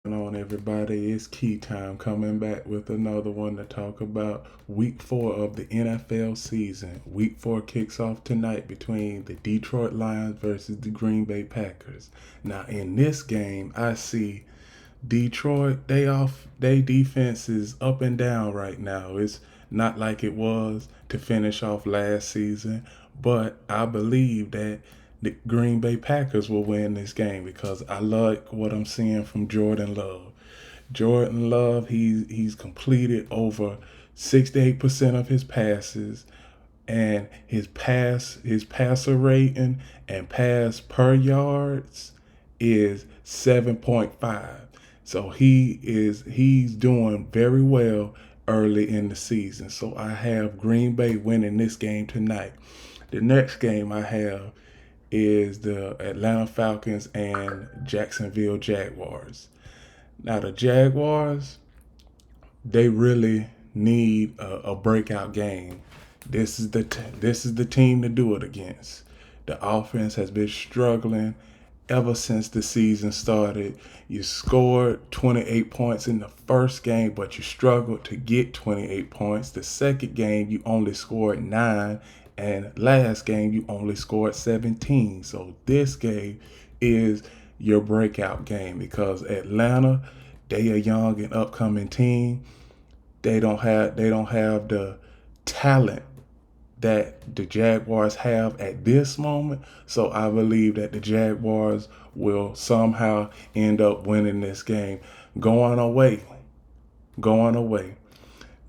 On, everybody? It's Key Time coming back with another one to talk about week 4 of the NFL season. Week 4 kicks off tonight between the Detroit Lions versus the Green Bay Packers. Now, in this game, I see Detroit, they defense is up and down right now. It's not like it was to finish off last season, but I believe that the Green Bay Packers will win this game because I like what I'm seeing from Jordan Love. Jordan Love, he's completed over 68% of his passes, and his passer rating and pass per yards is 7.5. So he's doing very well early in the season. So I have Green Bay winning this game tonight. The next game I have is the Atlanta Falcons and Jacksonville Jaguars. Now the Jaguars, they really need a breakout game. This is the team to do it against. The offense has been struggling ever since the season started. You scored 28 points in the first game, but you struggled to get 28 points. The second game, you only scored 9, and last game, you only scored 17. So this game is your breakout game because Atlanta, they a young and upcoming team. They don't have the talent that the Jaguars have at this moment. So I believe that the Jaguars will somehow end up winning this game. Going away. Going away.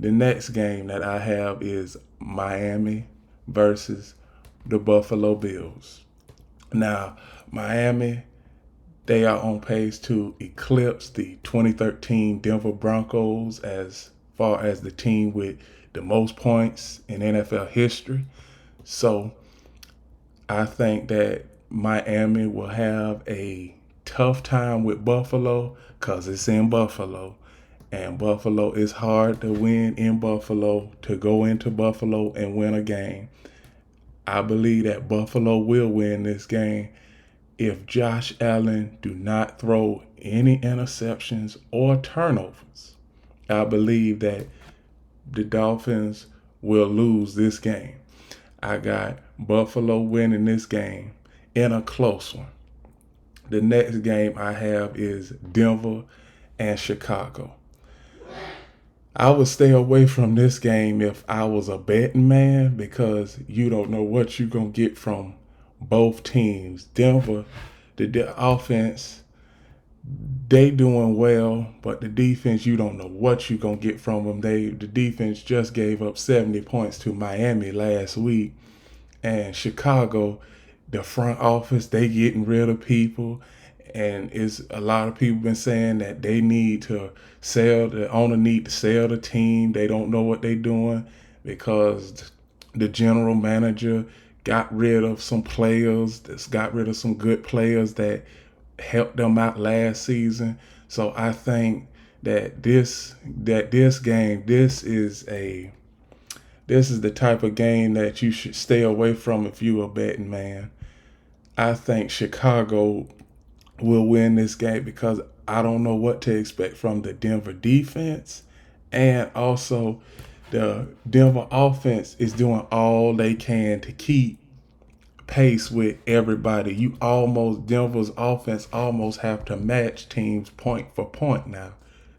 The next game that I have is Miami versus the Buffalo Bills. Now, Miami, they are on pace to eclipse the 2013 Denver Broncos as far as the team with the most points in NFL history. So I think that Miami will have a tough time with Buffalo because it's in Buffalo. And Buffalo is hard to win in Buffalo, to go into Buffalo and win a game. I believe that Buffalo will win this game if Josh Allen do not throw any interceptions or turnovers. I believe that the Dolphins will lose this game. I got Buffalo winning this game in a close one. The next game I have is Denver and Chicago. I would stay away from this game if I was a betting man because you don't know what you're going to get from both teams. Denver, the offense, they doing well, but the defense, you don't know what you're going to get from them. The defense just gave up 70 points to Miami last week. And Chicago, the front office, they getting rid of people, and it's a lot of people been saying that they need to sell. The owner need to sell the team. They don't know what they're doing because the general manager got rid of some players. That's got rid of some good players that helped them out last season. So I think that this game, this is the type of game that you should stay away from if you're a betting man. I think Chicago will win this game because I don't know what to expect from the Denver defense. And also, the Denver offense is doing all they can to keep pace with everybody. Denver's offense almost have to match teams point for point now.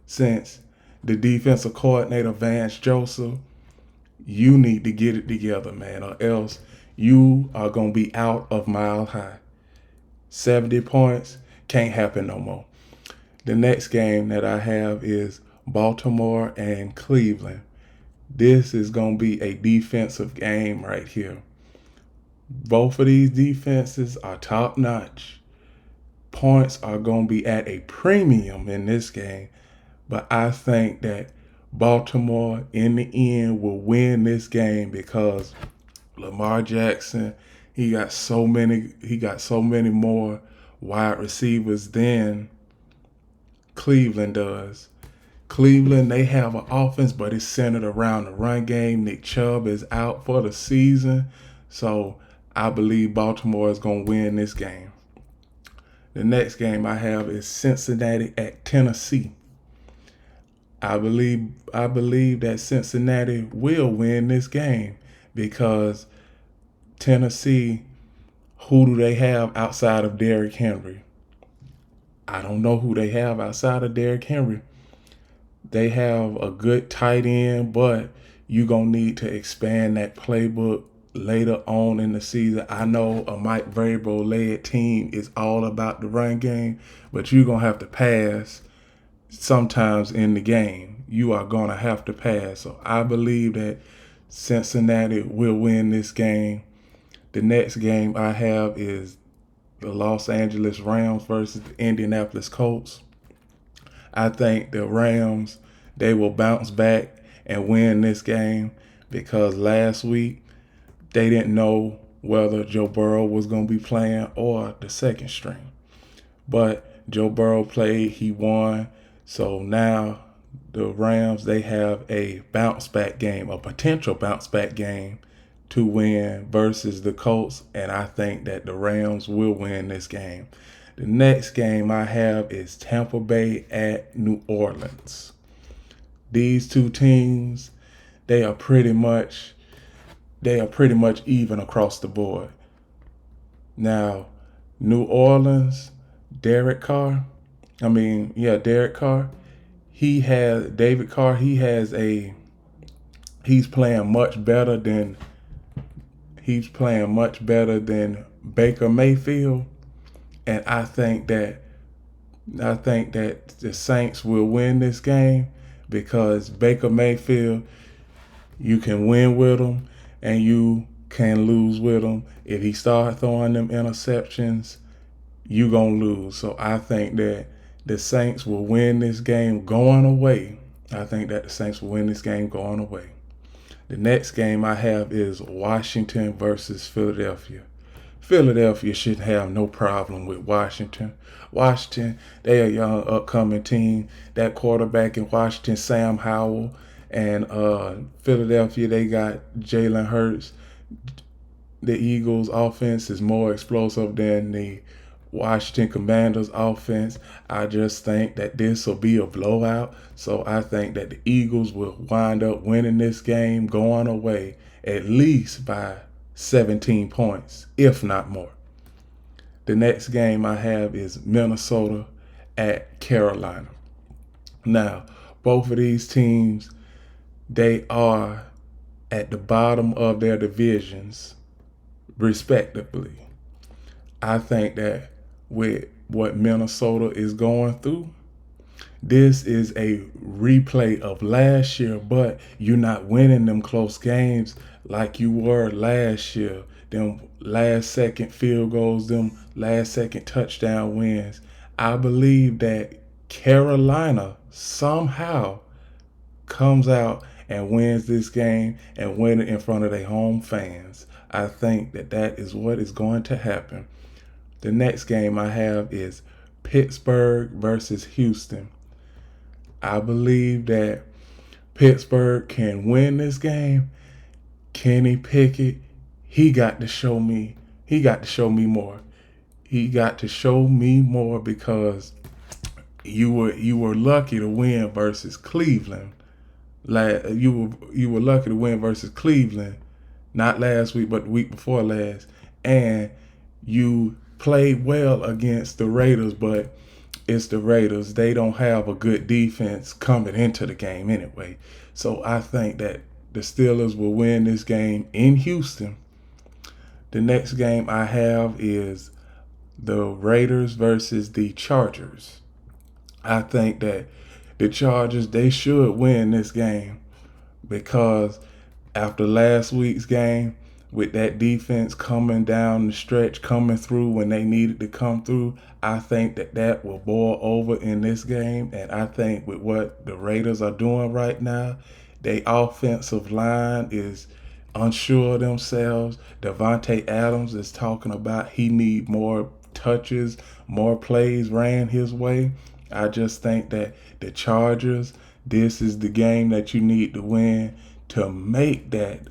Since the defensive coordinator, Vance Joseph, you need to get it together, man, or else you are going to be out of Mile High. 70 points can't happen no more. The next game that I have is Baltimore and Cleveland. This is going to be a defensive game right here. Both of these defenses are top notch. Points are going to be at a premium in this game, but I think that Baltimore in the end will win this game because Lamar Jackson, he got so many more wide receivers than Cleveland does. Cleveland, they have an offense, but it's centered around the run game. Nick Chubb is out for the season. So I believe Baltimore is going to win this game. The next game I have is Cincinnati at Tennessee. I believe that Cincinnati will win this game because Tennessee, who do they have outside of Derrick Henry? I don't know who they have outside of Derrick Henry. They have a good tight end, but you're going to need to expand that playbook later on in the season. I know a Mike Vrabel led team is all about the run game, but you're going to have to pass sometimes in the game. You are going to have to pass. So I believe that Cincinnati will win this game. The next game I have is the Los Angeles Rams versus the Indianapolis Colts. I think the Rams, they will bounce back and win this game because last week they didn't know whether Joe Burrow was going to be playing or the second string. But Joe Burrow played, he won. So now the Rams, they have a bounce back game, a potential bounce back game to win versus the Colts. And I think that the Rams will win this game. The next game I have is Tampa Bay at New Orleans. These two teams, they are pretty much even across the board. Now, New Orleans, Derek Carr, David Carr, he's playing much better than Baker Mayfield. And I think that the Saints will win this game because Baker Mayfield, you can win with him and you can lose with him. If he starts throwing them interceptions, you gonna lose. So I think that the Saints will win this game going away. The next game I have is Washington versus Philadelphia. Philadelphia should have no problem with Washington. Washington, they are a young upcoming team. That quarterback in Washington, Sam Howell, and Philadelphia, they got Jalen Hurts. The Eagles' offense is more explosive than the Washington Commanders' offense. I just think that this will be a blowout. So I think that the Eagles will wind up winning this game going away at least by 17 points, if not more. The next game I have is Minnesota at Carolina. Now, both of these teams, they are at the bottom of their divisions, respectively. I think that with what Minnesota is going through, this is a replay of last year, but you're not winning them close games like you were last year. Them last second field goals, them last second touchdown wins. I believe that Carolina somehow comes out and wins this game and win it in front of their home fans. I think that is what is going to happen. The next game I have is Pittsburgh versus Houston. I believe that Pittsburgh can win this game. Kenny Pickett, he got to show me more. He got to show me more because you were lucky to win versus Cleveland. You were lucky to win versus Cleveland, not last week, but the week before last. And you played well against the Raiders, but it's the Raiders. They don't have a good defense coming into the game anyway. So I think that the Steelers will win this game in Houston. The next game I have is the Raiders versus the Chargers. I think that the Chargers, they should win this game because after last week's game, with that defense coming down the stretch, coming through when they needed to come through, I think that will boil over in this game. And I think with what the Raiders are doing right now, their offensive line is unsure of themselves. Davante Adams is talking about he need more touches, more plays ran his way. I just think that the Chargers, this is the game that you need to win to make that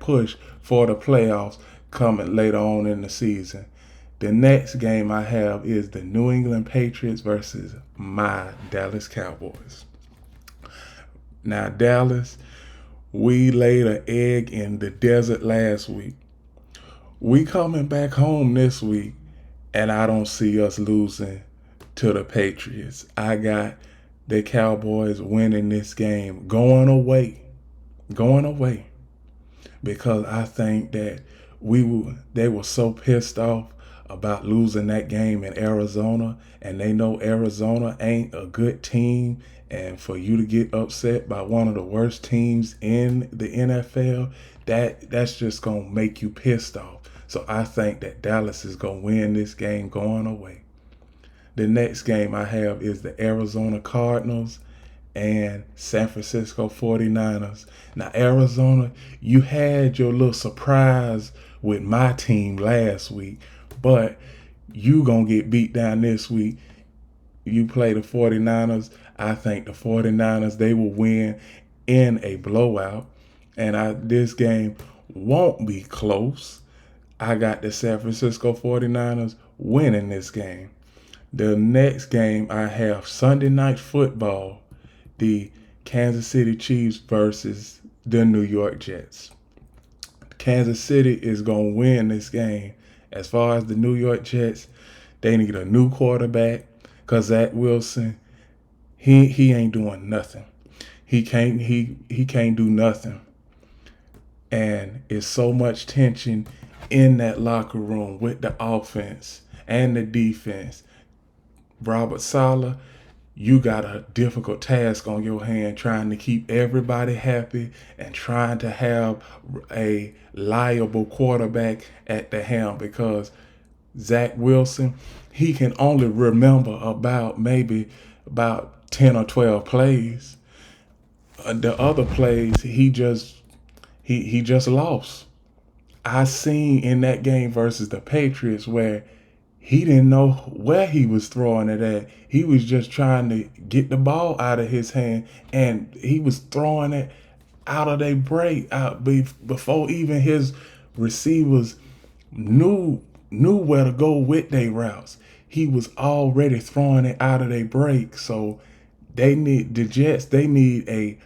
push for the playoffs coming later on in the season. The next game I have is the New England Patriots versus my Dallas Cowboys. Now, Dallas, we laid an egg in the desert last week. We coming back home this week, and I don't see us losing to the Patriots. I got the Cowboys winning this game, going away, because I think that they were so pissed off about losing that game in Arizona, and they know Arizona ain't a good team, and for you to get upset by one of the worst teams in the NFL, that's just gonna make you pissed off. So I think that Dallas is gonna win this game going away. The next game I have is the Arizona Cardinals and San Francisco 49ers. Now, Arizona, you had your little surprise with my team last week, but you going to get beat down this week. You play the 49ers. I think the 49ers, they will win in a blowout, and this game won't be close. I got the San Francisco 49ers winning this game. The next game I have Sunday Night Football, the Kansas City Chiefs versus the New York Jets. Kansas City is going to win this game. As far as the New York Jets, they need a new quarterback because Zach Wilson, he ain't doing nothing. He can't do nothing. And it's so much tension in that locker room with the offense and the defense. Robert Saleh, you got a difficult task on your hand trying to keep everybody happy and trying to have a liable quarterback at the helm, because Zach Wilson, he can only remember maybe about 10 or 12 plays. The other plays, he just lost. I seen in that game versus the Patriots where he didn't know where he was throwing it at. He was just trying to get the ball out of his hand, and he was throwing it out of their break out before even his receivers knew where to go with their routes. He was already throwing it out of their break. So the Jets need a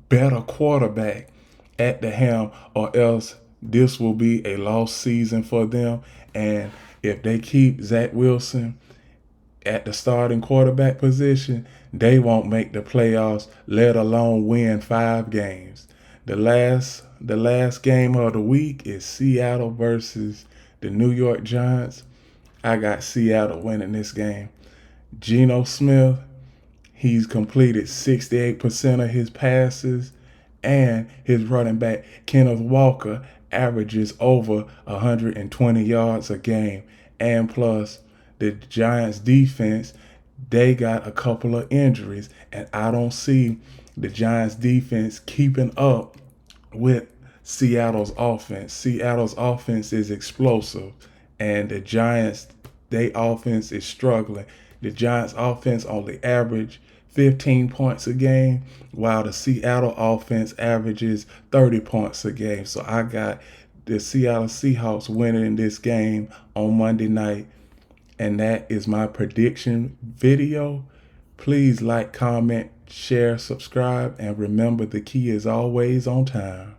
better quarterback at the helm, or else this will be a lost season for them. And if they keep Zach Wilson at the starting quarterback position, they won't make the playoffs, let alone win 5 games. The last game of the week is Seattle versus the New York Giants. I got Seattle winning this game. Geno Smith, he's completed 68% of his passes, and his running back, Kenneth Walker, averages over 120 yards a game. And plus, the Giants defense, they got a couple of injuries, and I don't see the Giants defense keeping up with Seattle's offense. Seattle's offense is explosive, and the Giants, their offense is struggling. The Giants offense only average 15 points a game, while the Seattle offense averages 30 points a game. So I got the Seattle Seahawks winning this game on Monday night, and that is my prediction video. Please like, comment, share, subscribe, and remember, the key is always on time.